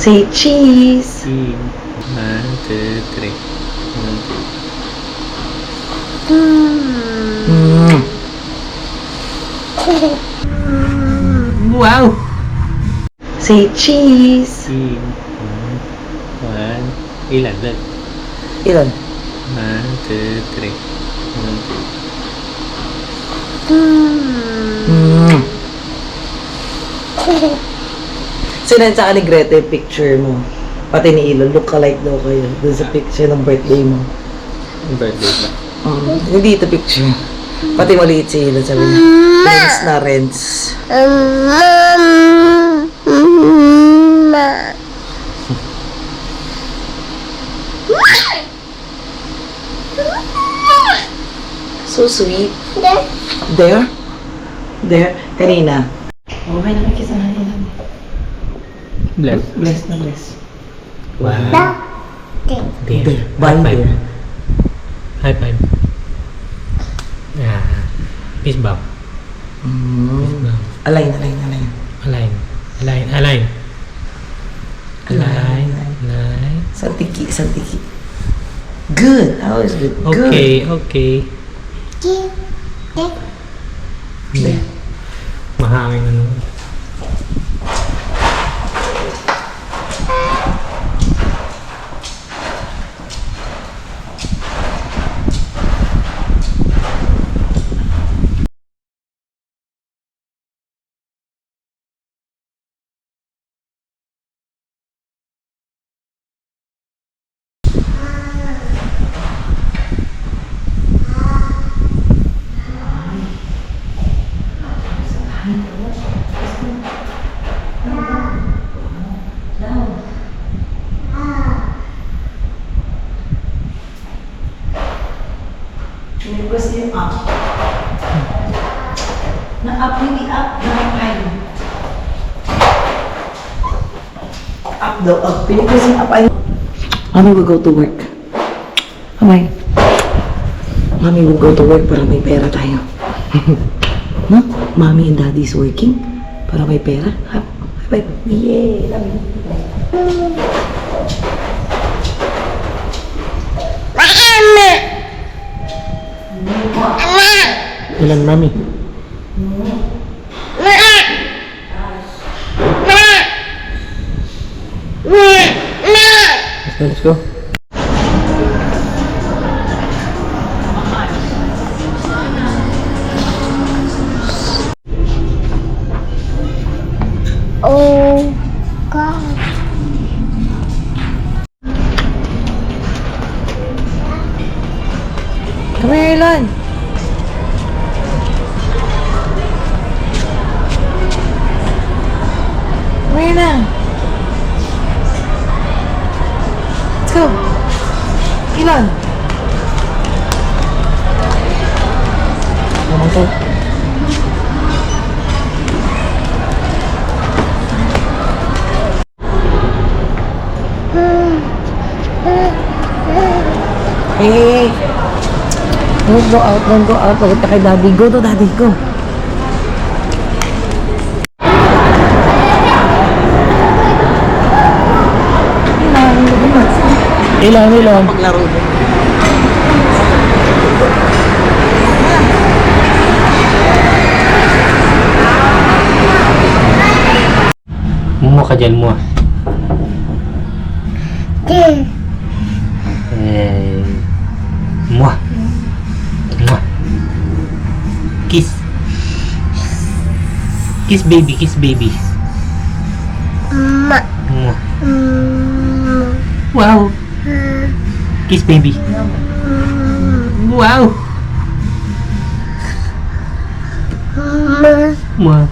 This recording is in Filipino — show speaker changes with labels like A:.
A: Say cheese.
B: Cheese. 1, 2, 3. 1, 2. Wow!
A: Say cheese.
B: Cheese. 1. Ilan?
A: Ilan?
B: 1, 2, 3. 1, 2.
A: Sinend sa akin ni Greta yung picture mo. Pati ni Elon, look-alike daw kayo. Dun sa picture ng birthday mo.
B: Ang birthday ba?
A: Hindi ito picture. Pati maliit si Elon, sabi niya. Rents na rents. So sweet. There? There? Kanina. Okay, nakikisahan nila.
B: Bless.
A: Bless na bless.
B: Wow.
A: There.
B: High
A: Bye
B: five.
A: there.
B: High five. Peace bump. Peace bump.
A: Align.
B: Align.
A: Santiki. Good. That was good.
B: Okay. Hindi. Mahangin na naman.
A: Request yung up. Na-up, hindi up. Na-up. Up daw, up. Request yung up. Mommy will go to work. Amay. Mommy will go to work para may pera tayo. No? Mommy and Daddy's working para may pera. Bye. Yay! Love you.
B: Ilan, mami? Let's go.
C: Oh God.
A: Come here, Elon. Come here na. Let's go. Elon. Come on, go. Hey. Don't go out. Pagod ka kay Daddy. Go to Daddy, go.
B: Ilan.
A: Paglaro mo.
B: Muha ka dyan, muha. Muha. Kiss. Kiss baby. Muha. Wow. Kiss baby. Wow. Muha.